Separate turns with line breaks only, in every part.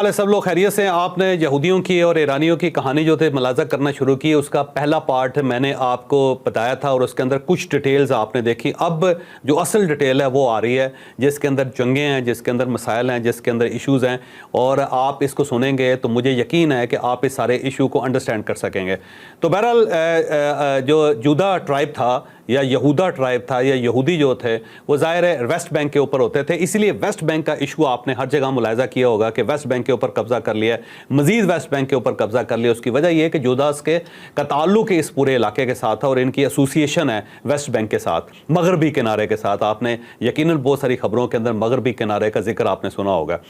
والے सब लोग खैरियत से हैं। आपने यहूदियों की और ईरानियों की कहानी जो थे मलाजा करना शुरू की, उसका पहला पार्ट मैंने आपको बताया था और उसके अंदर कुछ डिटेल्स आपने देखी। अब जो असल डिटेल है वो आ रही है, जिसके अंदर जंगें हैं, जिसके अंदर मसाइल हैं, जिसके अंदर इश्यूज़ हैं, और आप इसको सुनेंगे तो मुझे यकीन है कि आप इस सारे इशू को अंडरस्टैंड कर सकेंगे। तो बहरहाल जो जूदा ट्राइब था या यहूदा ट्राइब था या यहूदी जो थे वो ज़ाहिर है वेस्ट बैंक के ऊपर होते थे, इसलिए वेस्ट बैंक का इशू आपने हर जगह मुलाहिज़ा किया होगा कि वेस्ट बैंक के ऊपर कब्ज़ा कर लिया, मज़ीद वेस्ट बैंक के ऊपर कब्ज़ा कर लिया। उसकी वजह यह है कि जूदास के का ताल्लुक़ इस पूरे इलाके के साथ है और इनकी एसोसिएशन है वेस्ट बैंक के साथ, मगरबी किनारे के साथ। आपने यकीनन बहुत सारी खबरों के अंदर मगरबी किनारे का जिक्र आपने सुना होगा।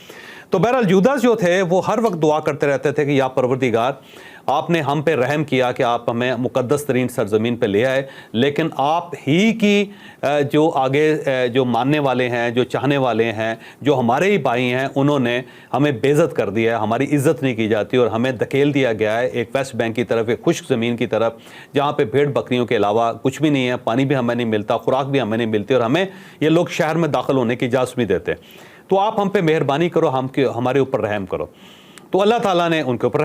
तो बहरहाल जूदास जो थे वो हर वक्त दुआ करते रहते थे कि या परवरदिगार, आपने हम पे रहम किया कि आप हमें मुक़द्दस तरीन सरज़मीन पे ले आए, लेकिन आप ही की जो आगे जो मानने वाले हैं, जो चाहने वाले हैं, जो हमारे ही भाई हैं, उन्होंने हमें बेइज्जत कर दिया है, हमारी इज़्ज़त नहीं की जाती और हमें धकेल दिया गया है एक वेस्ट बैंक की तरफ, एक खुश्क ज़मीन की तरफ, जहाँ पे भेड़ बकरियों के अलावा कुछ भी नहीं है, पानी भी हमें नहीं मिलता, खुराक भी हमें नहीं मिलती, और हमें ये लोग शहर में दाखिल होने की इजाज़त नहीं देते। तो आप हम पे मेहरबानी करो, हमारे ऊपर रहम करो। तो अल्लाह ताला ने उनके ऊपर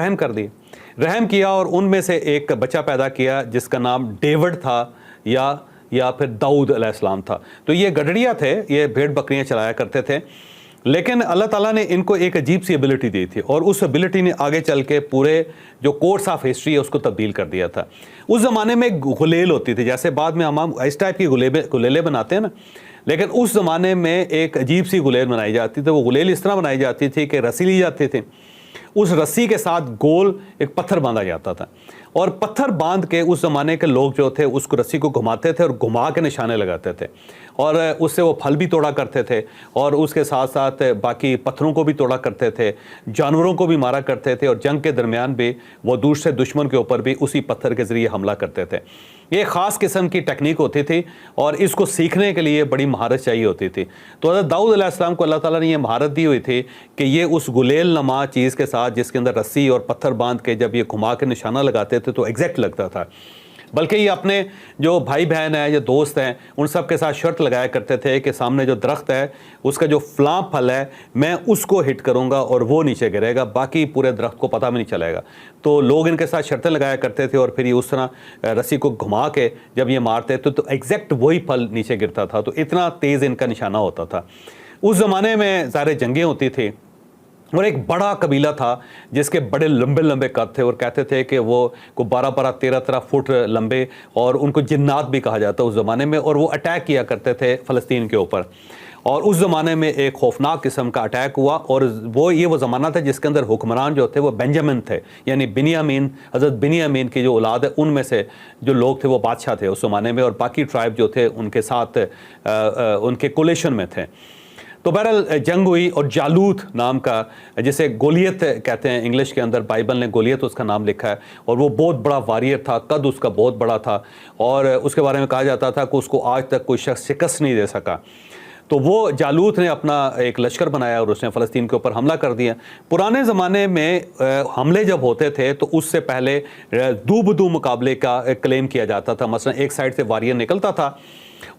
रहम किया और उनमें से एक बच्चा पैदा किया जिसका नाम डेविड था या फिर दाऊद अलैहिस्सलाम था। तो ये गडरिया थे, ये भेड़ बकरियां चलाया करते थे, लेकिन अल्लाह ताला ने इनको एक अजीब सी एबिलिटी दी थी और उस एबिलिटी ने आगे चल के पूरे जो कोर्स ऑफ हिस्ट्री है उसको तब्दील कर दिया था। उस ज़माने में गुलेल होती थी, जैसे बाद में हम इस टाइप की गुलेलें बनाते हैं ना, लेकिन उस ज़माने में एक अजीब सी गुलेल बनाई जाती थी। वो गुलेल इस तरह बनाई जाती थी कि रस्सी ली जाती थी, उस रस्सी के साथ गोल एक पत्थर बांधा जाता था और पत्थर बांध के उस ज़माने के लोग जो थे उसको रस्सी को घुमाते थे और घुमा के निशाने लगाते थे और उससे वो फल भी तोड़ा करते थे और उसके साथ साथ बाकी पत्थरों को भी तोड़ा करते थे, जानवरों को भी मारा करते थे और जंग के दरमियान भी वो दूसरे दुश्मन के ऊपर भी उसी पत्थर के ज़रिए हमला करते थे। ये ख़ास किस्म की टेक्निक होती थी और इसको सीखने के लिए बड़ी महारत चाहिए होती थी। तो हज़रत दाऊद अलैहिस्सलाम को अल्लाह ताला ने ये महारत दी हुई थी कि ये उस गुलेल नमा चीज़ के साथ, जिसके अंदर रस्सी और पत्थर बांध के जब ये घुमा के निशाना लगाते थे तो एग्जैक्ट लगता था। बल्कि ये अपने जो भाई बहन हैं या दोस्त हैं उन सब के साथ शर्त लगाया करते थे कि सामने जो दरख्त है उसका जो फ़लाँ फल है मैं उसको हिट करूँगा और वो नीचे गिरेगा, बाकी पूरे दरख्त को पता भी नहीं चलेगा। तो लोग इनके साथ शर्तें लगाया करते थे और फिर ये उस तरह रस्सी को घुमा के जब ये मारते थे तो एग्जैक्ट वही फल नीचे गिरता था। तो इतना तेज़ इनका निशाना होता था। उस ज़माने में ज़ाहिर जंगें होती थी और एक बड़ा कबीला था जिसके बड़े लंबे लंबे कद थे और कहते थे कि वो को 12-12, 13-13 फुट लंबे, और उनको जिन्नात भी कहा जाता उस ज़माने में, और वो अटैक किया करते थे फ़लस्तीन के ऊपर। और उस ज़माने में एक खौफनाक किस्म का अटैक हुआ और वो ज़माना था जिसके अंदर हुक्मरान जो थे वो बेंजामिन थे, यानी बिनियामीन, हज़रत बिनियामीन की जो औलाद है उनमें से जो लोग थे वो बादशाह थे उस ज़माने में, और बाकी ट्राइब जो थे उनके साथ उनके कोलेशन में थे। तो बहरहाल जंग हुई और जालूत नाम का, जिसे गोलियत कहते हैं इंग्लिश के अंदर, बाइबल ने गोलियत उसका नाम लिखा है, और वो बहुत बड़ा वारियर था, कद उसका बहुत बड़ा था और उसके बारे में कहा जाता था कि उसको आज तक कोई शख्स शिकस्त नहीं दे सका। तो वो जालूत ने अपना एक लश्कर बनाया और उसने फ़लस्तीन के ऊपर हमला कर दिया। पुराने ज़माने में हमले जब होते थे तो उससे पहले दो बदू मुकाबले का क्लेम किया जाता था। मसलन एक साइड से वारियर निकलता था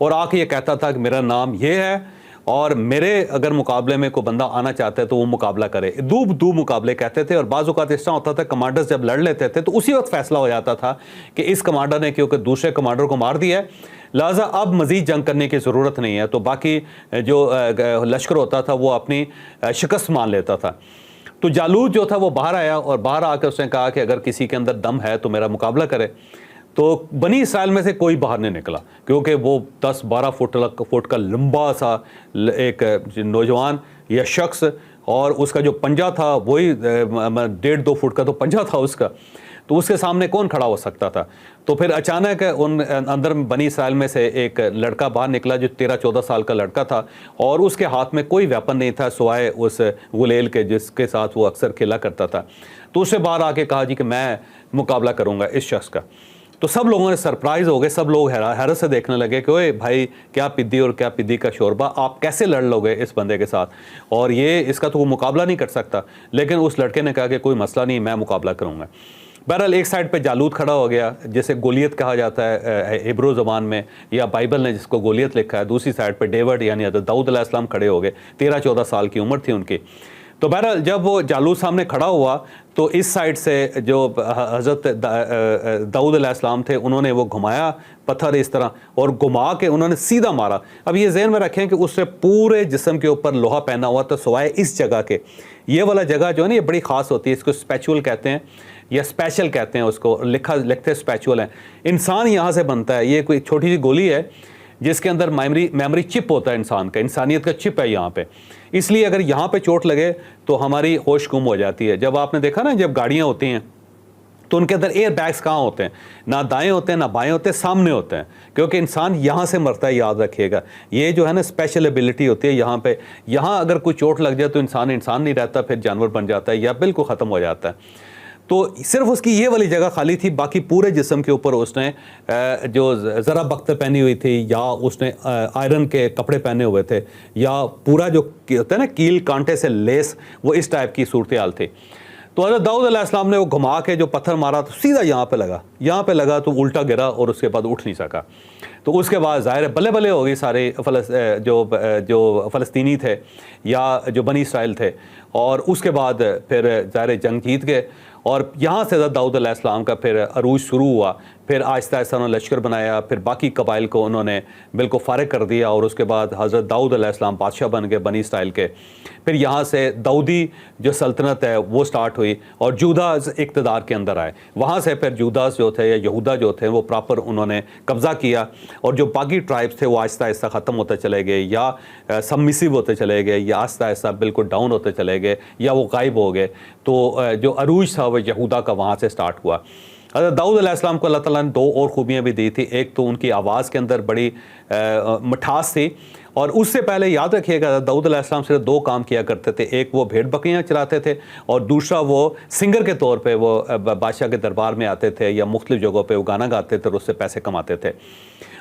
और आके ये कहता था कि मेरा नाम ये है और मेरे अगर मुकाबले में कोई बंदा आना चाहता है तो वो मुकाबला करे। दो मुकाबले कहते थे, और बाज़ औक़ात इस तरह होता था कमांडर्स जब लड़ लेते थे तो उसी वक्त फ़ैसला हो जाता था कि इस कमांडर ने क्योंकि दूसरे कमांडर को मार दिया है, लिहाजा अब मज़ीद जंग करने की ज़रूरत नहीं है, तो बाकी जो लश्कर होता था वो अपनी शिकस्त मान लेता था। तो जालूत जो था वो बाहर आया और बाहर आकर उसने कहा कि अगर किसी के अंदर दम है तो मेरा मुकाबला करे। तो बनी इसराइल में से कोई बाहर नहीं निकला क्योंकि वो 10-12 फुट का लंबा सा एक नौजवान या शख्स, और उसका जो पंजा था वही 1.5-2 फुट का तो पंजा था उसका, तो उसके सामने कौन खड़ा हो सकता था। तो फिर अचानक उन अंदर बनी इसराइल में से एक लड़का बाहर निकला जो 13-14 साल का लड़का था और उसके हाथ में कोई वेपन नहीं था सिवाय उस गुलेल के जिसके साथ वो अक्सर खेला करता था। तो उससे बाहर आके कहा जी कि मैं मुकाबला करूँगा इस शख्स का। तो सब लोगों ने सरप्राइज़ हो गए, सब लोग हैरत से देखने लगे कि ओए भाई क्या पिद्दी और क्या पिद्दी का शोरबा, आप कैसे लड़ लोगे इस बंदे के साथ, और ये इसका तो वो मुकाबला नहीं कर सकता। लेकिन उस लड़के ने कहा कि कोई मसला नहीं, मैं मुकाबला करूँगा। बहरहाल एक साइड पे जालूत खड़ा हो गया जिसे गोलियत कहा जाता है हिब्रू ज़बान में, या बाइबल ने जिसको गोलियत लिखा है। दूसरी साइड पे डेविड यानी हज़रत दाऊद अलैहिस्सलाम खड़े हो गए, 13-14 साल की उम्र थी उनकी। تو بہرحال جب وہ جالوت سامنے کھڑا ہوا تو اس سائڈ سے جو حضرت داؤد علیہ السلام تھے انہوں نے وہ گھمایا پتھر اس طرح اور گھما کے انہوں نے سیدھا مارا. اب یہ ذہن میں رکھیں کہ اس سے پورے جسم کے اوپر لوہا پہنا ہوا تھا سوائے اس جگہ کے. یہ والا جگہ جو ہے نا یہ بڑی خاص ہوتی ہے, اس کو اسپیچول کہتے ہیں یا اسپیشل کہتے ہیں, اس کو لکھتے اسپیچول ہیں. انسان یہاں سے بنتا ہے, یہ کوئی چھوٹی سی گولی ہے جس کے اندر میموری چپ ہوتا ہے انسان کا, انسانیت کا چپ ہے یہاں پہ. اس لیے اگر یہاں پہ چوٹ لگے تو ہماری ہوش گم ہو جاتی ہے. جب آپ نے دیکھا نا جب گاڑیاں ہوتی ہیں تو ان کے اندر ایئر بیگز کہاں ہوتے ہیں, نہ دائیں ہوتے ہیں نہ بائیں ہوتے ہیں, سامنے ہوتے ہیں, کیونکہ انسان یہاں سے مرتا ہے, یاد رکھیے گا. یہ جو ہے نا اسپیشل ایبلٹی ہوتی ہے یہاں پہ. یہاں اگر کوئی چوٹ لگ جائے تو انسان نہیں رہتا, پھر جانور بن جاتا ہے یا بالکل ختم ہو جاتا ہے. تو صرف اس کی یہ والی جگہ خالی تھی, باقی پورے جسم کے اوپر اس نے جو ذرا بخت پہنی ہوئی تھی یا اس نے آئرن کے کپڑے پہنے ہوئے تھے یا پورا جو ہوتا ہے نا کیل کانٹے سے لیس, وہ اس ٹائپ کی صورتحال تھی. تو حضرت داؤد علیہ السلام نے وہ گھما کے جو پتھر مارا تو سیدھا یہاں پہ لگا تو الٹا گرا اور اس کے بعد اٹھ نہیں سکا. تو اس کے بعد ظاہر بلے بلے ہو گئی سارے جو فلسطینی تھے یا جو بنی اسرائیل تھے, اور اس کے بعد پھر ظاہر جنگ جیت گئے. اور یہاں سے حضرت داؤد علیہ السلام کا پھر عروج شروع ہوا. پھر آہستہ آہستہ انہوں نے لشکر بنایا, پھر باقی قبائل کو انہوں نے بالکل فارغ کر دیا, اور اس کے بعد حضرت داؤد علیہ السلام بادشاہ بن گئے بنی اسرائیل کے. پھر یہاں سے داؤدی جو سلطنت ہے وہ سٹارٹ ہوئی اور جوداز اقتدار کے اندر آئے. وہاں سے پھر جوداز جو تھے یا یہودا جو تھے وہ پراپر انہوں نے قبضہ کیا, اور جو باقی ٹرائبس تھے وہ آہستہ آہستہ ختم ہوتے چلے گئے یا سبمسیو ہوتے چلے گئے یا آہستہ آہستہ بالکل ڈاؤن ہوتے چلے گئے یا وہ غائب ہو گئے. تو جو عروج تھا وہ یہودا کا وہاں سے سٹارٹ ہوا. حضرت داؤد علیہ السلام کو اللہ تعالیٰ نے 2 اور خوبیاں بھی دی تھی. ایک تو ان کی آواز کے اندر بڑی مٹھاس تھی, اور اس سے پہلے یاد رکھیے گا داؤد علیہ السلام صرف 2 کام کیا کرتے تھے. ایک وہ بھیڑ بکریاں چلاتے تھے, اور دوسرا وہ سنگر کے طور پہ وہ بادشاہ کے دربار میں آتے تھے یا مختلف جگہوں پہ وہ گانا گاتے تھے اور اس سے پیسے کماتے تھے.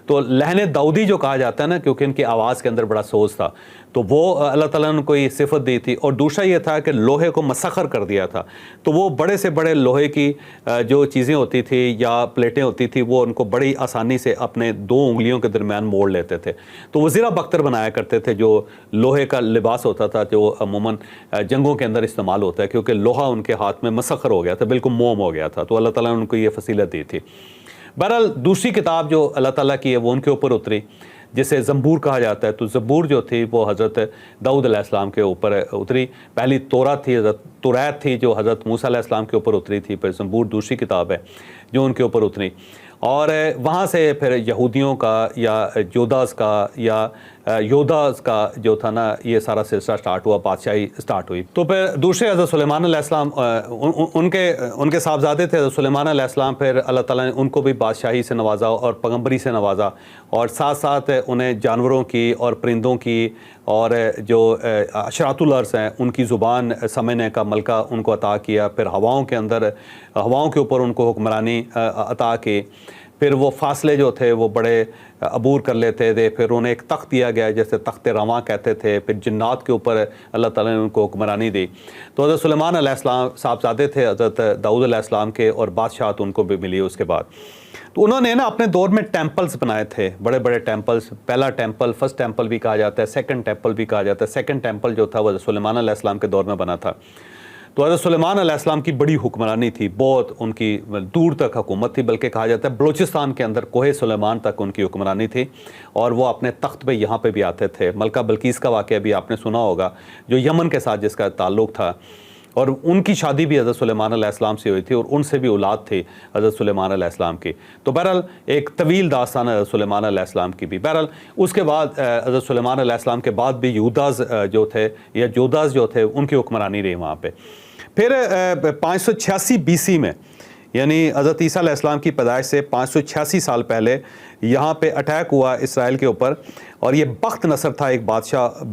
تو لہن داؤدی جو کہا جاتا ہے نا, کیونکہ ان کی آواز کے اندر بڑا سوز تھا, تو وہ اللہ تعالیٰ نے ان کو یہ صفت دی تھی. اور دوسرا یہ تھا کہ لوہے کو مسخر کر دیا تھا, تو وہ بڑے سے بڑے لوہے کی جو چیزیں ہوتی تھی یا پلیٹیں ہوتی تھی وہ ان کو بڑی آسانی سے اپنے 2 انگلیوں کے درمیان موڑ لیتے تھے. تو وہ زرہ بختر بنایا کرتے تھے جو لوہے کا لباس ہوتا تھا جو عموماً جنگوں کے اندر استعمال ہوتا ہے, کیونکہ لوہا ان کے ہاتھ میں مسخر ہو گیا تھا, بالکل موم ہو گیا تھا. تو اللہ تعالیٰ نے ان کو یہ فضیلت دی تھی. بہرحال دوسری کتاب جو اللہ تعالیٰ کی ہے وہ ان کے اوپر اتری, جسے زبور کہا جاتا ہے. تو زبور جو تھی وہ حضرت داؤد علیہ السلام کے اوپر اتری. پہلی تورات تھی, حضرت توریت تھی جو حضرت موسیٰ علیہ السلام کے اوپر اتری تھی. پھر زبور دوسری کتاب ہے جو ان کے اوپر اتری, اور وہاں سے پھر یہودیوں کا یا جوداز کا یا یوداز کا جو تھا نا یہ سارا سلسلہ سٹارٹ ہوا, بادشاہی سٹارٹ ہوئی. تو پھر دوسرے حضرت سلیمان علیہ السلام ان کے صاحبزادے تھے حضرت سلیمان علیہ السلام. پھر اللہ تعالیٰ نے ان کو بھی بادشاہی سے نوازا اور پیغمبری سے نوازا, اور ساتھ ساتھ انہیں جانوروں کی اور پرندوں کی اور جو اشراط الارض ہیں ان کی زبان سمجھنے کا ملکہ ان کو عطا کیا. پھر ہواؤں کے اوپر ان کو حکمرانی عطا کی. پھر وہ فاصلے جو تھے وہ بڑے عبور کر لیتے تھے. پھر انہیں ایک تخت دیا گیا جیسے تخت رواں کہتے تھے. پھر جنات کے اوپر اللہ تعالیٰ نے ان کو حکمرانی دی. تو حضرت سلیمان علیہ السلام صاحبزادے تھے حضرت داؤد علیہ السلام کے, اور بادشاہت ان کو بھی ملی اس کے بعد. تو انہوں نے نا اپنے دور میں ٹیمپلز بنائے تھے, بڑے بڑے ٹیمپلز. پہلا ٹیمپل فرسٹ ٹیمپل بھی کہا جاتا ہے, سیکنڈ ٹیمپل بھی کہا جاتا ہے. سیکنڈ ٹیمپل جو تھا وہ حضرت سلیمان علیہ السلام کے دور میں بنا تھا. تو حضرت سلیمان علیہ السلام کی بڑی حکمرانی تھی, بہت ان کی دور تک حکومت تھی, بلکہ کہا جاتا ہے بلوچستان کے اندر کوہ سلیمان تک ان کی حکمرانی تھی. اور وہ اپنے تخت پہ یہاں پہ بھی آتے تھے. ملکہ بلقیس کا واقعہ بھی آپ نے سنا ہوگا, جو یمن کے ساتھ جس کا تعلق تھا, اور ان کی شادی بھی حضرت سلیمان علیہ السلام سے ہوئی تھی, اور ان سے بھی اولاد تھی حضرت سلیمان علیہ السلام کی. تو بہرحال ایک طویل داستان ہے حضرت سلیمان علیہ السلام کی بھی. بہرحال اس کے بعد حضرت سلیمان علیہ السلام کے بعد بھی یہوداز جو تھے یا جوداز جو تھے ان کی حکمرانی رہی وہاں پہ. پھر 586 BC میں, یعنی حضرت عیسیٰ علیہ السلام کی پیدائش سے 586 سال پہلے یہاں پہ اٹیک ہوا اسرائیل کے اوپر, اور یہ بخت نصر تھا ایک بادشاہ